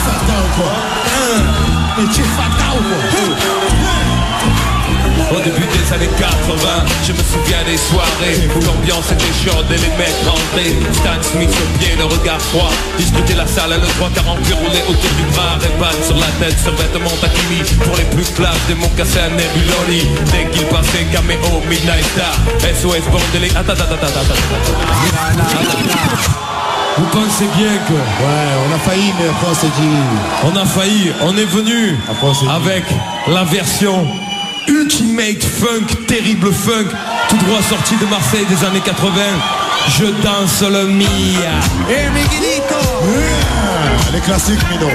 Fatal quoi. Métier fatal quoi. Au début des années 80, je me souviens des soirées où l'ambiance était chaude et les mecs rentraient. Stan Smith au pied, le regard froid, discuter la salle, le 340 puis rouler autour du bras, Ray-Ban sur la tête, sur vêtements Takimi. Pour les plus classe, des mocassins Nebuloni. Dès qu'il passait, caméo, Midnight Star, SOS Bordelais. Vous pensez bien que... Ouais, on a failli, mais après on s'est dit... On a failli, on est venu avec la version Ultimate Funk, terrible funk, tout droit sorti de Marseille des années 80. Je danse le Mia. Eh Miguelito. Yeah, les classiques Mino.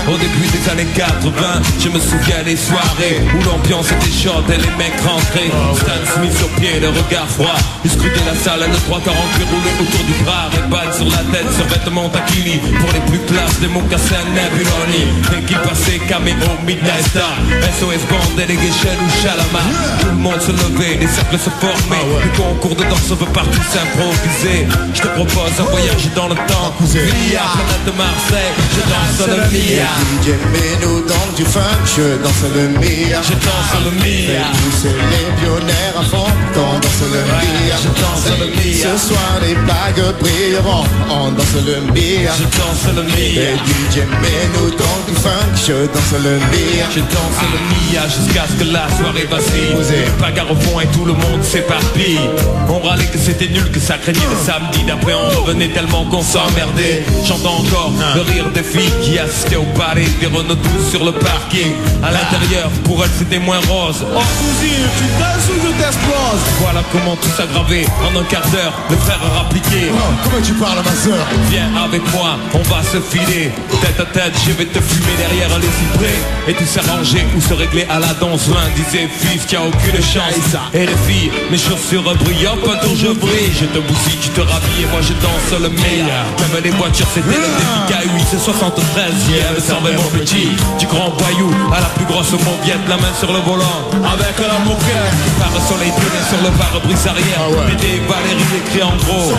Au début des années 80, je me souviens des soirées où l'ambiance était chaude et les mecs rentraient. Stan Smith sur pied, le regard froid, il scrutait la salle, le 340 puis roulait autour du bras, Ray-Ban sur la tête, sur vêtements Takini. Pour les plus classes, des mocassins Nebuloni. Dès qu'il passait, caméo, Midnight Star, SOS Band, Delegation ou Shalama. Tout le monde se levait, des cercles se formaient, les concours de danse veut partout s'improviser. Je te propose un voyage dans le temps, Via, planète de Marseille, je danse le Mia. DJ mets-nous dans du funk, je danse le Mia. Je danse le Mia. Fais pousser les pionniers à fond, on danse le Mia. Je danse le Mia. Ce soir les bagues brilleront, on danse le Mia. Je danse le Mia. Et DJ mets-nous dans du funk, je danse le Mia. Je danse le Mia jusqu'à ce que la soirée vacille. Bagarre au fond et tout le monde s'éparpille. On râlait que c'était nul, que ça craignait le samedi d'après. On revenait tellement qu'on s'emmerdait. J'entends encore le rire des filles qui assistaient au palais, des Renault 12 sur le parking. À l'intérieur, pour elles c'était moins rose. Oh cousine, tu danses ou je t'explose? Voilà comment tout s'aggraver. En un quart d'heure, le frère a rappliqué. Oh, comment tu parles à ma soeur? Viens avec moi, on va se filer. Tête à tête, je vais te fumer derrière les cyprès. Et tout s'arranger ou se régler à la danse. L'un disait fils qui a aucune chance. Et les filles, mes chaussures brillent, pas tour je brille. Je te bousille, tu te rhabilles et moi je danse le meilleur. Même les voitures c'était le DK8, c'est 73. Yeah, me semble mon petit, du grand voyou à la plus grosse mauviette, la main sur le volant, avec la moquette. Par le soleil tourné sur le pare-brise arrière. BD Valérie écrit en gros.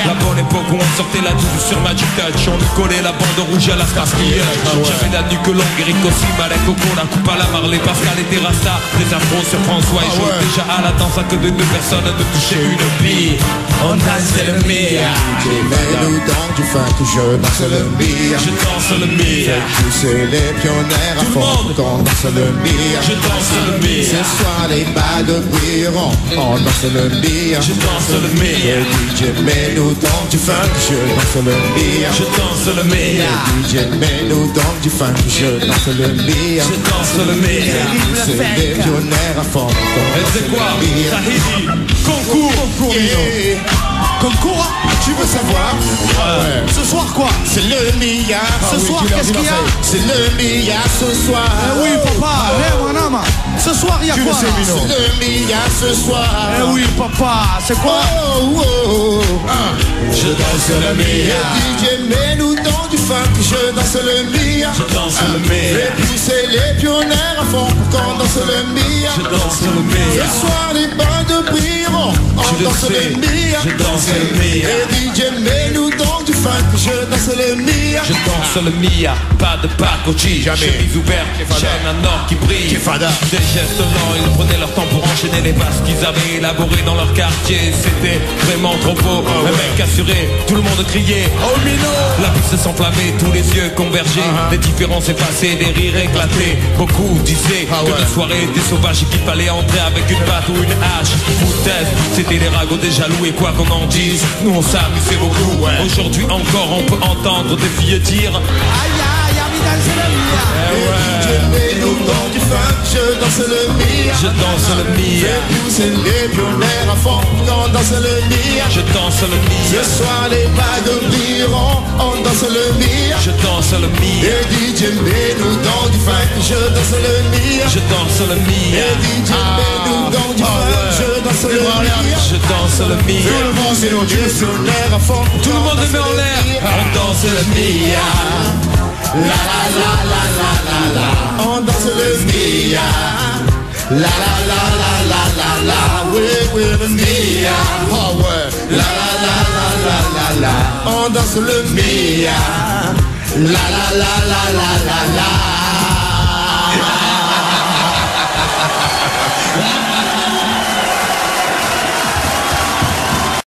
La bonne époque où on sortait la douce sur Magic Touch. On nous collait la bande rouge à la Starsky. J'avais la nuque longue, Eric aussi, Malek Coco, la coupe à la Marley, Pascal et Terrassa. Des afros sur François et jouait déjà à la danse à que de deux personnes de toucher une bille. On danse le Mia. Mets-nous dans du funk, je danse le Mia. Je danse le Mia. Pousser les pionniers à fond, on danse le Mia. Je danse le Mia. Ce soir les bagues brilleront, on danse le Mia. Je danse le Mia. DJ mets-nous dans du funk, je danse le Mia. Je danse le Mia. DJ mets-nous dans du funk, je danse le Mia. Je danse le Mia. Pousser les pionniers à fond, Et c'est quoi? Tahiti, concours. Concours, tu veux savoir? Ce soir quoi? C'est le Mia. Ce soir qu'est-ce qu'il y a? C'est le Mia ce soir. Oui papa, Nama. Ce soir il y a quoi? C'est le Mia ce soir. Oui papa, c'est quoi? Je danse le Mia. DJ mets-nous dans du funk, je danse le Mia. Je danse le Mia. Fais pousser les pionniers à fond pour qu'on danse le Mia. Je danse le Mia. Ce soir les bandes brilleront, on danse le Mia. Je danse le Mia. Et DJ mets-nous dans du funk, je danse le Mia. Je danse le Mia, pas de pacochi. Chemise ouverte, chaîne en or qui brille. Des gestes lents, ils prenaient leur temps pour enchaîner les basses qu'ils avaient élaborées dans leur quartier. C'était vraiment trop beau. Un mec assuré, tout le monde criait oh Mino. La piste s'enflammait, tous les yeux convergeaient. Les différences effacées, des rires éclatés. Beaucoup disaient que la soirée était sauvage et qu'il fallait entrer avec une batte ou une hache. Foutaise, c'était les ragots des jaloux et quoi qu'on en dise, nous on s'amusait beaucoup. Aujourd'hui encore on peut entendre des filles dire Aïe aïe, ami danse le Mia. DJ mets-nous dans du funk, je danse le Mia. Je danse le Mia. Fais pousser les pionniers à fond, on danse le Mia. Je danse le Mia. Ce soir les bagues brilleront, on danse le Mia. Je danse le Mia. Et DJ mets-nous dans du funk, je danse le Mia. Je danse le Mia. Et DJ mets-nous dans du funk, je danse le Mia. Je danse le Mia. Tout le monde met les pionniers à fond, tout le monde met en l'air. On danse le Mia. La la la la la la la. On danse le Mia. La la la la la la la. oui le Mia. Oh ouais. La la la la la la la. On danse le Mia. La la la la la la la.